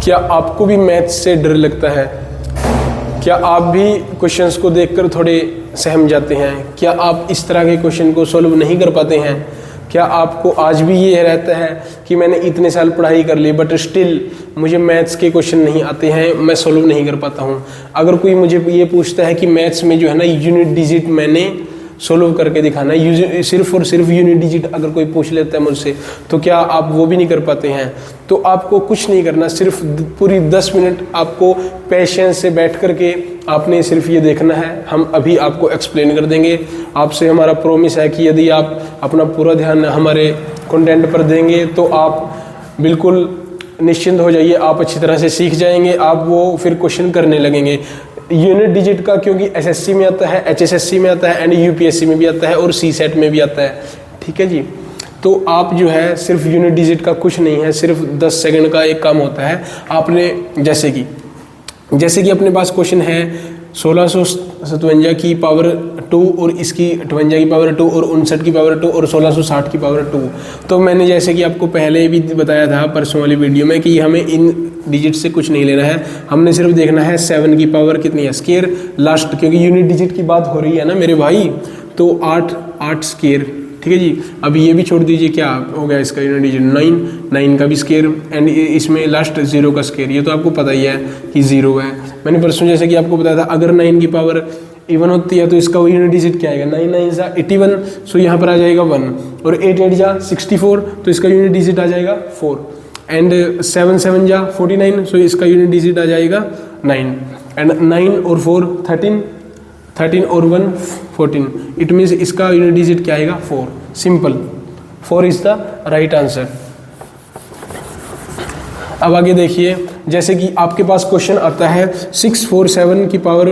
क्या आपको भी मैथ्स से डर लगता है? क्या आप भी क्वेश्चंस को देखकर थोड़े सहम जाते हैं? क्या आप इस तरह के क्वेश्चन को सॉल्व नहीं कर पाते हैं? क्या आपको आज भी ये रहता है कि मैंने इतने साल पढ़ाई कर ली बट स्टिल मुझे मैथ्स के क्वेश्चन नहीं आते हैं, मैं सॉल्व नहीं कर पाता हूँ? अगर कोई मुझे ये पूछता है कि मैथ्स में जो है ना यूनिट डिजिट मैंने सोल्व करके दिखाना है, सिर्फ और सिर्फ यूनिट डिजिट अगर कोई पूछ लेता है मुझसे, तो क्या आप वो भी नहीं कर पाते हैं? तो आपको कुछ नहीं करना, सिर्फ पूरी 10 मिनट आपको पेशेंस से बैठ करके आपने सिर्फ ये देखना है। हम अभी आपको एक्सप्लेन कर देंगे। आपसे हमारा प्रॉमिस है कि यदि आप अपना पूरा ध्यान हमारे कंटेंट पर देंगे तो आप बिल्कुल निश्चिंत हो जाइए, आप अच्छी तरह से सीख जाएंगे, आप वो फिर क्वेश्चन करने लगेंगे। यूनिट डिजिट का क्योंकि एसएससी में आता है, एचएसएससी में आता है एंड यूपीएससी में भी आता है और सीसेट में भी आता है, ठीक है जी। तो आप जो है सिर्फ यूनिट डिजिट का कुछ नहीं है, सिर्फ 10 सेकंड का एक काम होता है। आपने जैसे कि अपने पास क्वेश्चन है 1657 की पावर 2 और इसकी 58 की पावर 2 और 59 की पावर 2 और 1660 की पावर 2। तो मैंने जैसे कि आपको पहले भी बताया था परसों वाली वीडियो में कि हमें इन डिजिट से कुछ नहीं लेना है, हमने सिर्फ देखना है 7 की पावर कितनी है, स्केयर लास्ट, क्योंकि यूनिट डिजिट की बात हो रही है ना मेरे भाई, तो 8 स्केयर, ठीक है जी। अब ये भी छोड़ दीजिए, क्या हो गया इसका यूनिट डिजिट 9 का भी स्केयर एंड इसमें लास्ट 0 का स्केयर, ये तो आपको पता ही है कि 0 है। मैंने परसों जैसे कि आपको बताया था अगर 9 की पावर इवन होती है तो इसका यूनिट डिजिट क्या आएगा, 9 9 जा 81, सो यहाँ पर आ जाएगा 1, और 8 8 जा 64, तो इसका यूनिट डिजिट आ जाएगा 4, एंड 7 7 जा 49, सो इसका यूनिट डिजिट आ जाएगा 9, एंड 9 और 4 13 और 1 14, इट मीन्स इसका यूनिट डिजिट क्या आएगा 4। Simple, 4 is the right answer. अब आगे देखिए, जैसे कि आपके पास क्वेश्चन आता है 647 की पावर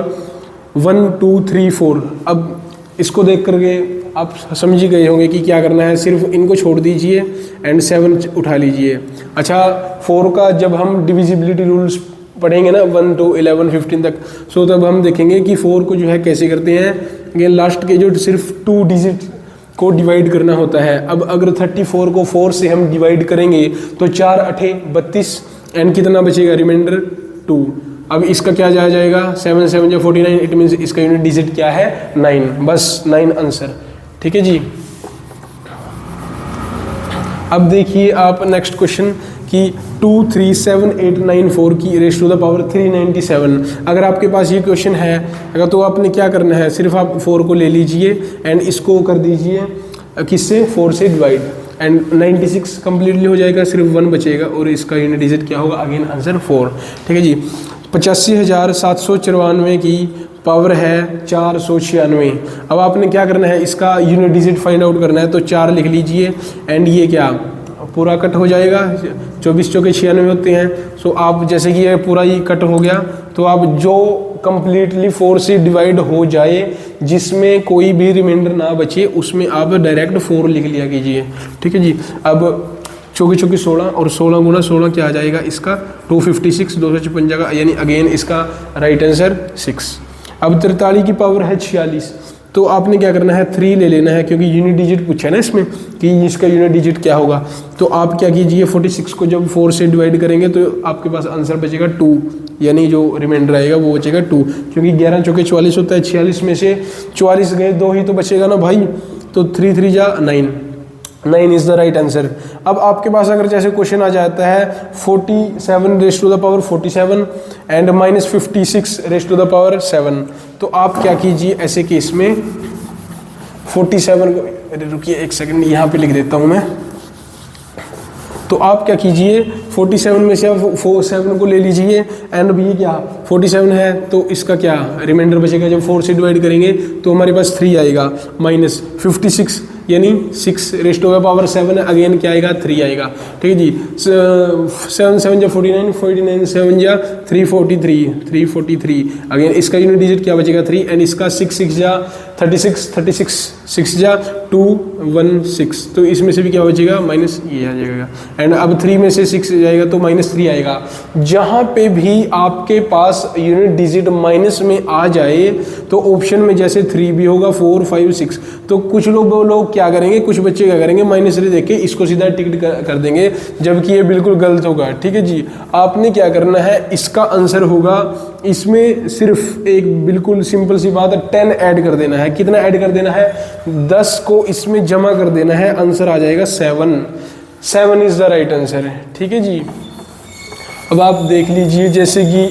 1 2 3 4। अब इसको देख करके आप समझ ही गए होंगे कि क्या करना है, सिर्फ इनको छोड़ दीजिए एंड 7 उठा लीजिए। अच्छा, 4 का जब हम डिविजिबिलिटी रूल्स पढ़ेंगे ना 1 to 11 15 तक, सो तब हम देखेंगे कि 4 को जो है कैसे करते हैं। ये लास्ट के जो सिर्फ 2 डिजिट को डिवाइड करना होता है। अब अगर 34 को 4 से हम डिवाइड करेंगे तो 4 8 32 एंड कितना बचेगा, रिमाइंडर 2। अब इसका क्या जाएगा 7 7 या 49, इट मीन्स इसका यूनिट डिजिट क्या है 9, बस 9 आंसर, ठीक है जी। अब देखिए आप नेक्स्ट क्वेश्चन कि 2 3 7 8 9 4 की रेज़ टू द पावर 397। अगर आपके पास ये क्वेश्चन है अगर, तो आपने क्या करना है, सिर्फ आप 4 को ले लीजिए एंड इसको कर दीजिए किससे, 4 से डिवाइड, एंड 96 कंप्लीटली हो जाएगा, सिर्फ 1 बचेगा और इसका यूनिट डिजिट क्या होगा, अगेन आंसर 4, ठीक है जी। 85,794 की पावर है 496। अब आपने क्या करना है, इसका यूनिट डिजिट फाइंड आउट करना है, तो 4 लिख लीजिए एंड ये क्या पूरा कट हो जाएगा, 24 चौके 96 होते हैं। सो आप जैसे कि ये पूरा ही कट हो गया, तो आप जो कंप्लीटली 4 से डिवाइड हो जाए जिसमें कोई भी रिमाइंडर ना बचे उसमें आप डायरेक्ट 4 लिख लिया कीजिए, ठीक है जी। अब चौके चौके 16 और 16 गुना 16 क्या आ जाएगा इसका 256, 256 जगह, यानी अगेन इसका राइट आंसर 6। अब 43 की पावर है 46, तो आपने क्या करना है 3 ले लेना है, क्योंकि यूनिट डिजिट पूछा है ना इसमें कि इसका यूनिट डिजिट क्या होगा। तो आप क्या कीजिए 46 को जब 4 से डिवाइड करेंगे तो आपके पास आंसर बचेगा 2, यानी जो रिमाइंडर आएगा वो बचेगा 2, क्योंकि 11 चौके 44 होता है, 46 में से 44 गए 2 ही तो बचेगा ना भाई, तो 3 3 जा 9 इज द राइट आंसर। अब आपके पास अगर जैसे क्वेश्चन आ जाता है 47 raise to the power 47 and -56 raise to the power 7, तो आप क्या कीजिए ऐसे केस में 47 को, रुकिए एक सेकंड यहाँ पे लिख देता हूँ मैं। तो आप क्या कीजिए 47 में से आप 7 को ले लीजिए एंड ये क्या 47 है, तो इसका क्या रिमाइंडर बचेगा, जब 4 से डिवाइड करेंगे तो हमारे पास 3 आएगा, -56 यानी 6 raise to the power 7, again क्या आएगा 3 आएगा, ठीक है जी। 7 7 जा 49, 49 7 जा 343, अगेन इसका यूनिट डिजिट क्या बचेगा 3, एंड इसका 6 6 जा 36 6 जा 2 1 6, तो इसमें से भी क्या हो जाएगा माइनस ये आ जाएगा। एंड अब 3 में से 6 जाएगा तो -3 आएगा। जहाँ पे भी आपके पास यूनिट डिजिट माइनस में आ जाए तो ऑप्शन में जैसे 3 भी होगा 4 5 6, तो कुछ लोग क्या करेंगे, कुछ बच्चे क्या करेंगे -3 देख के इसको सीधा टिक कर देंगे, जबकि ये बिल्कुल गलत होगा। ठीक है जी, आपने क्या करना है, इसका आंसर होगा इसमें सिर्फ एक बिल्कुल सिंपल सी बात है 10 ऐड कर देना है। कितना ऐड कर देना है, 10 को इसमें जमा कर देना है, आंसर आ जाएगा 7 इज द राइट आंसर। ठीक है जी, अब आप देख लीजिए जैसे कि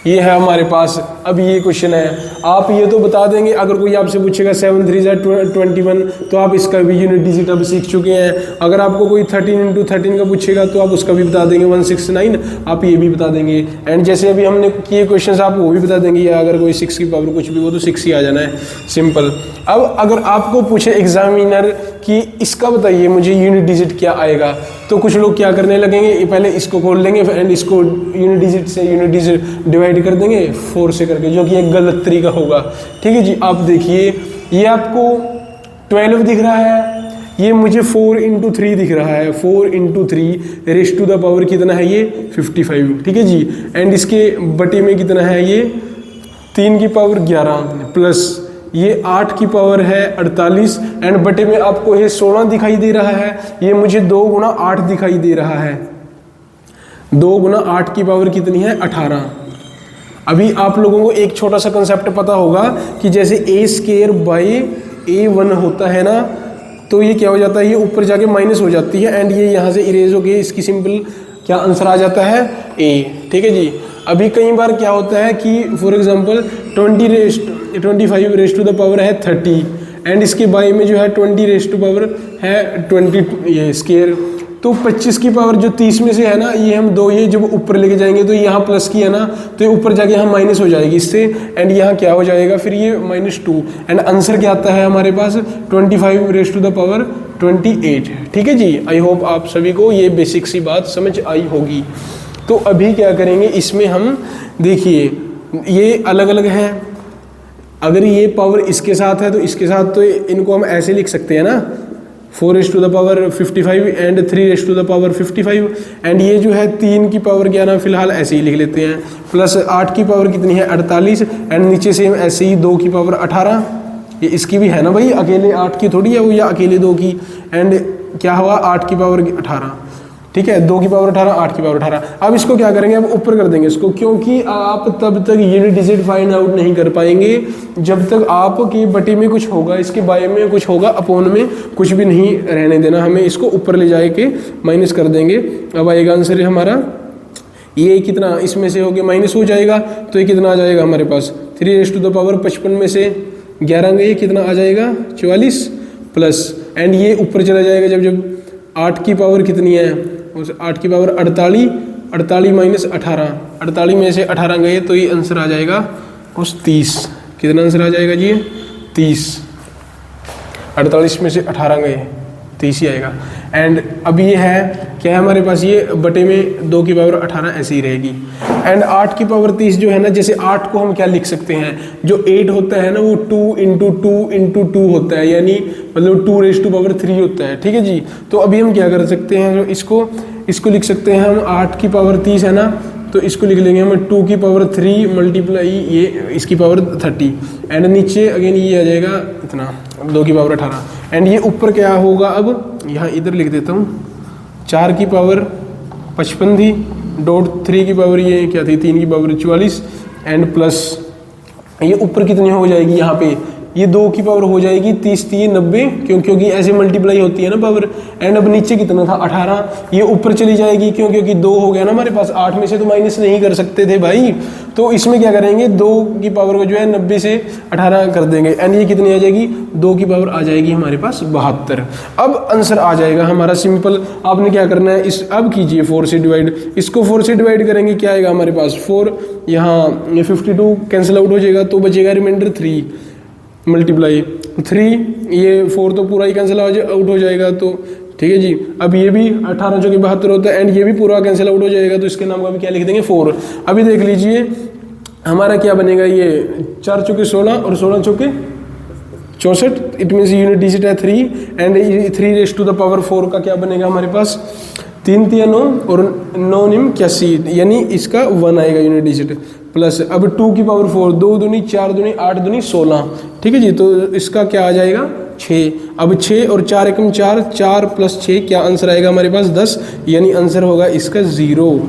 ये है हमारे पास। अब ये क्वेश्चन है, आप ये तो बता देंगे, अगर कोई आपसे पूछेगा 7 3 21 तो आप इसका भी यूनिट डिजिट अब सीख चुके हैं। अगर आपको कोई 13 × 13 का पूछेगा तो आप उसका भी बता देंगे 169, आप ये भी बता देंगे। एंड जैसे अभी हमने किए क्वेश्चन आप वो भी बता देंगे, या अगर कोई 6 की पावर कुछ भी हो तो 6 ही आ जाना है, सिंपल। अब अगर आपको पूछे एग्जामिनर कि इसका बताइए मुझे यूनिट डिजिट क्या आएगा, तो कुछ लोग क्या करने लगेंगे, पहले इसको खोल लेंगे एंड इसको यूनिट डिजिट से यूनिट डिजिट डिवाइड कर देंगे 4 से करके, जो कि एक गलत तरीका होगा। ठीक है जी, आप देखिए ये आपको 12 दिख रहा है, ये मुझे 4 × 3 दिख रहा है, 4 × 3 रेज़ टू द पावर कितना है, ये 55। ठीक है जी, एंड इसके बटे में कितना है, ये 3 की पावर 11 प्लस ये 8 की पावर है 48, एंड बटे में आपको ये 16 दिखाई दे रहा है, ये मुझे 2 × 8 दिखाई दे रहा है। 2 × 8 की पावर कितनी है, 18। अभी आप लोगों को एक छोटा सा कंसेप्ट पता होगा कि जैसे a² / a1 होता है ना, तो ये क्या हो जाता है, ये ऊपर जाके माइनस हो जाती है, एंड ये यहाँ से इरेज हो गई, इसकी सिंपल क्या आंसर आ जाता है, a। ठीक है जी, अभी कई बार क्या होता है कि for example 25 raise to the power है 30, एंड इसके बाई में जो है 20 रेज़ टू पावर है 20 ये स्केयर, तो 25 की पावर जो 30 में से है ना, ये हम 2 ये जब ऊपर लेके जाएंगे तो यहाँ प्लस की है ना, तो ये ऊपर जाके यहाँ माइनस हो जाएगी इससे, एंड यहाँ क्या हो जाएगा फिर ये -2, एंड आंसर क्या आता है हमारे पास 25 रेज़ टू द पावर 28। ठीक है जी, आई होप आप सभी को ये बेसिक सी बात समझ आई होगी। तो अभी क्या करेंगे, इसमें हम देखिए ये अलग अलग है, अगर ये पावर इसके साथ है तो इसके साथ, तो इनको हम ऐसे लिख सकते हैं ना, 4 raise to the power 55 and 3 raise to the power 55, and ये जो है 3 की पावर 11 फिलहाल ऐसे ही लिख लेते हैं, प्लस 8 की पावर कितनी है 48, एंड नीचे से ऐसे ही 2 की पावर 18, ये इसकी भी है ना भाई, अकेले 8 की थोड़ी है वो, या अकेले 2 की, एंड क्या हुआ 8 की पावर 18। ठीक है, 2 की पावर 18, 8 की पावर 18। अब इसको क्या करेंगे, अब ऊपर कर देंगे इसको, क्योंकि आप तब तक यूनिट डिजिट फाइंड आउट नहीं कर पाएंगे जब तक आपके बटे में कुछ होगा, इसके बाय में कुछ होगा, अपोन में कुछ भी नहीं रहने देना, हमें इसको ऊपर ले जाए के माइनस कर देंगे। अब आएगा आंसर हमारा ये कितना, इसमें से हो गया माइनस हो जाएगा, तो ये कितना आ जाएगा हमारे पास 3 रेज़ टू द पावर 55 में से 11 गए, कितना आ जाएगा 44 प्लस, एंड ये ऊपर चला जाएगा जब 8 की पावर कितनी है, उस 8 की पावर 48, 48 माइनस 18, 48 में से 18 गए तो ये आंसर आ जाएगा उस 30। कितना आंसर आ जाएगा जी, 30। 48 में से 18 गए 30 ही आएगा। एंड अब ये है क्या है हमारे पास, ये बटे में 2 की पावर 18 ऐसे ही रहेगी, एंड 8 की पावर 30 जो है ना, जैसे 8 को हम क्या लिख सकते हैं, जो 8 होता है ना वो 2 × 2 × 2 होता है, यानी मतलब 2 रेज़ टू पावर 3 होता है। ठीक है जी, तो अभी हम क्या कर सकते हैं, जो इसको लिख सकते हैं हम, 8 की पावर 30 है ना, तो इसको लिख लेंगे हम 2 की पावर 3 मल्टीप्लाई ये इसकी पावर 30, एंड नीचे अगेन ये आ जाएगा इतना 2 की पावर 18, एंड ये ऊपर क्या होगा, अब यहाँ इधर लिख देता हूँ 4 की पावर 55 थी, डॉट 3 की पावर ये क्या थी 3 की पावर 44, एंड प्लस ये ऊपर कितनी हो जाएगी, यहाँ पे ये 2 की पावर हो जाएगी 30 3 90, क्योंकि ऐसे मल्टीप्लाई होती है ना पावर, एंड अब नीचे कितना था 18, ये ऊपर चली जाएगी क्योंकि 2 हो गया ना हमारे पास, 8 में से तो माइनस नहीं कर सकते थे भाई, तो इसमें क्या करेंगे 2 की पावर को जो है 90 से 18 कर देंगे, एंड ये कितनी आ जाएगी 2 की पावर आ जाएगी हमारे पास 72। अब आंसर आ जाएगा हमारा सिंपल। आपने क्या करना है, इस अब कीजिए 4 से डिवाइड, इसको 4 से डिवाइड करेंगे क्या आएगा हमारे पास 4, यहाँ ये 52 कैंसिल आउट हो जाएगा, तो बचेगा रिमाइंडर 3 मल्टीप्लाई 3, ये 4 तो पूरा ही कैंसिल आउट हो जाएगा, तो ठीक है जी। अब ये भी 18 जो कि 72 होता है, एंड ये भी पूरा कैंसिल आउट हो जाएगा, तो इसके नाम का भी क्या लिख देंगे 4। अभी देख लीजिए हमारा क्या बनेगा, ये 4 चौके 16 और 16 चौके 64, इट मीन्स यूनिट डिजिट है 3 and 3 raise to the power 4 का क्या बनेगा हमारे पास 3 3 9 और 9 निम 81, यानी इसका 1 आएगा यूनिट डिजिट प्लस अब 2 की पावर 4, 2 दूनी 4 दूनी 8 दूनी 16, ठीक है जी। तो इसका क्या आ जाएगा 6। अब 6 और 4 एकम 4, 4 प्लस 6 क्या आंसर आएगा हमारे पास 10, यानी आंसर होगा इसका 0।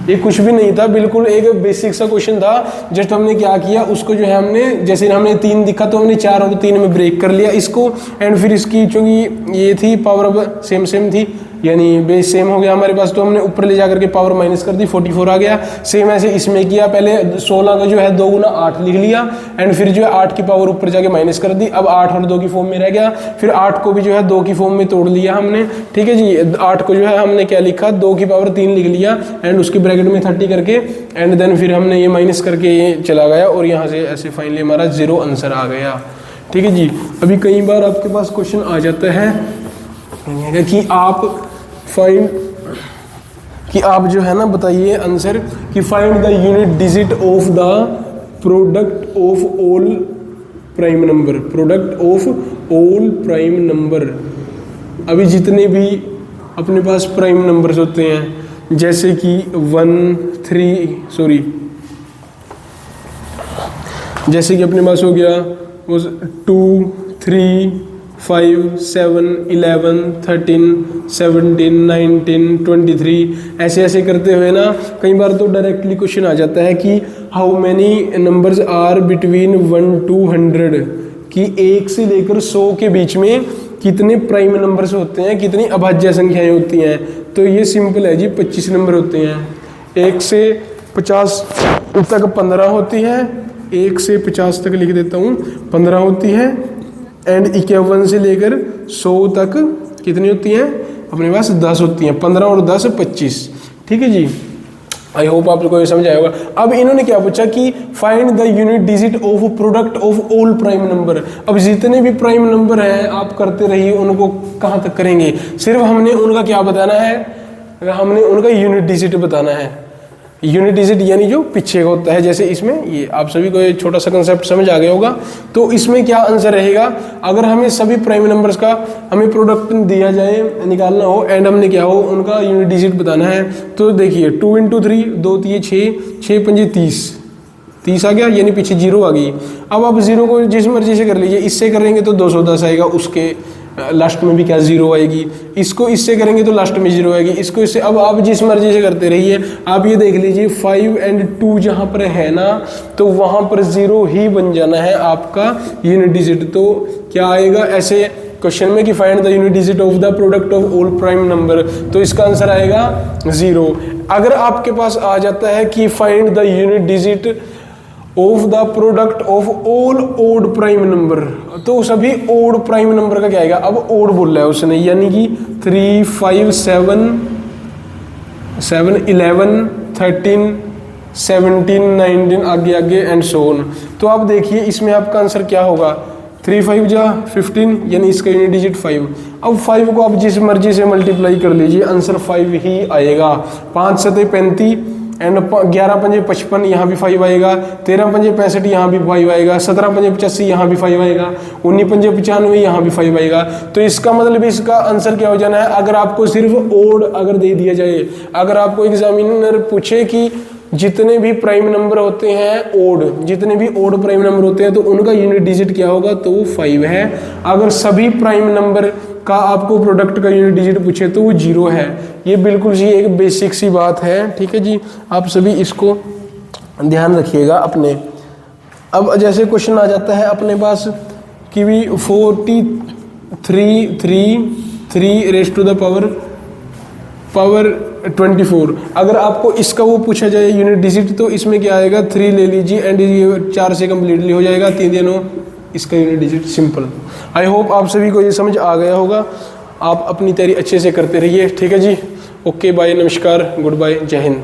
ये कुछ भी नहीं था, बिल्कुल एक बेसिक सा क्वेश्चन था। जस्ट हमने क्या किया उसको जो है हमने जैसे हमने 3 दिखा तो हमने 4 और 3 में ब्रेक कर लिया इसको एंड फिर इसकी चूंकि ये थी पावर अब सेम सेम थी यानी बेस सेम हो गया हमारे पास, तो हमने ऊपर ले जाकर के पावर माइनस कर दी 44 आ गया। सेम ऐसे इसमें किया, पहले 16 का जो है 2 गुना 8 लिख लिया एंड फिर जो है 8 की पावर ऊपर जाके माइनस कर दी। अब 8 और 2 की फॉर्म में रह गया, फिर 8 को भी जो है 2 की फॉर्म में तोड़ लिया हमने, ठीक है जी। 8 को जो है हमने क्या लिखा 2 की पावर 3 लिख लिया एंड उसकी ब्रैकेट में 30 करके एंड देन फिर हमने ये माइनस करके ये चला गया और यहाँ से ऐसे फाइनली हमारा 0 आंसर आ गया, ठीक है जी। अभी कई बार आपके पास क्वेश्चन आ जाता है कि आप जो है ना बताइए आंसर कि find the unit digit of the product of all prime number, product of all prime number. अभी जितने भी अपने पास प्राइम नंबर्स होते हैं जैसे कि जैसे कि अपने पास हो गया 2 3 5 7 11 13 17 19 23 ऐसे ऐसे करते हुए ना कई बार तो डायरेक्टली क्वेश्चन आ जाता है कि how many numbers are between 1 to 100, कि 1 से लेकर 100 के बीच में कितने प्राइम नंबर्स होते हैं, कितनी अभाज्य संख्याएं होती हैं। तो ये सिंपल है जी, 25 नंबर होते हैं। 1 से 50 तक 15 होती है, 1 से 50 तक लिख देता हूँ 15 होती है एंड 51 से लेकर 100 तक कितनी होती हैं अपने पास 10 होती हैं। 15 और 10 25, ठीक है जी। आई होप आप लोगों को ये समझ आया होगा। अब इन्होंने क्या पूछा कि find the unit digit of product of all prime number. अब जितने भी प्राइम नंबर हैं आप करते रहिए, उनको कहाँ तक करेंगे, सिर्फ हमने उनका क्या बताना है, हमने उनका यूनिट डिजिट बताना है। यूनिट डिजिट यानी जो पीछे का होता है, जैसे इसमें ये आप सभी को ये छोटा सा कंसेप्ट समझ आ गया होगा। तो इसमें क्या आंसर रहेगा, अगर हमें सभी प्राइम नंबर्स का हमें प्रोडक्ट दिया जाए, निकालना हो एंड हमने क्या हो उनका यूनिट डिजिट बताना है। तो देखिए 2 × 3 2 3 6 6 5 30 आ गया, यानी पीछे 0 आ गई। अब आप 0 को जिस मर्जी से कर लीजिए, इससे करेंगे तो 210 आएगा, उसके लास्ट में भी क्या 0 आएगी, इसको इससे करेंगे तो लास्ट में 0 आएगी, इसको इससे। अब आप जिस मर्जी से करते रहिए। आप ये देख लीजिए 5 और 2 जहाँ पर है ना तो वहाँ पर 0 ही बन जाना है आपका यूनिट डिजिट। तो क्या आएगा ऐसे क्वेश्चन में कि find the unit digit of the product of all prime number, तो इसका आंसर आएगा 0। अगर आपके पास आ जाता है कि find the unit digit of the product of all odd prime number, तो सभी ओड प्राइम नंबर का क्या आएगा। अब ओड बोल रहा है उसने, यानी कि 3 5 7 11 13 17 19 आगे आगे एंड सो ऑन। तो आप देखिए इसमें आपका आंसर क्या होगा, 3 5 जा 15, यानी इसका यूनिट डिजिट 5। अब 5 को आप जिस मर्जी से मल्टीप्लाई कर लीजिए, आंसर 5 ही आएगा। 5 7 35 एंड 11 5 55, यहाँ भी 5 आएगा। 13 5 65, यहाँ भी 5 आएगा। 17 5 85, यहाँ भी 5 आएगा। 19 5 95, यहाँ भी 5 आएगा। तो इसका मतलब इसका आंसर क्या हो जाना है, अगर आपको सिर्फ ओड अगर दे दिया जाए, अगर आपको एग्जामिनर पूछे कि जितने भी प्राइम नंबर होते हैं ओड, जितने भी ओड प्राइम नंबर होते हैं तो उनका यूनिट डिजिट क्या होगा, तो वो 5 है। अगर सभी प्राइम नंबर का आपको प्रोडक्ट का यूनिट डिजिट पूछे तो वो 0 है। ये बिल्कुल जी एक बेसिक सी बात है, ठीक है जी। आप सभी इसको ध्यान रखिएगा अपने। अब जैसे क्वेश्चन आ जाता है अपने पास कि भी 43 रेज़ टू द पावर 24, अगर आपको इसका वो पूछा जाए यूनिट डिजिट, तो इसमें क्या आएगा 3 ले लीजिए एंड ये 4 से कम्प्लीटली हो जाएगा। 3 9 इसका unit digit simple. I hope आप सभी को ये समझ आ गया होगा। आप अपनी तैयारी अच्छे से करते रहिए, ठीक है जी। ओके बाय, नमस्कार, गुड बाय, जय हिंद।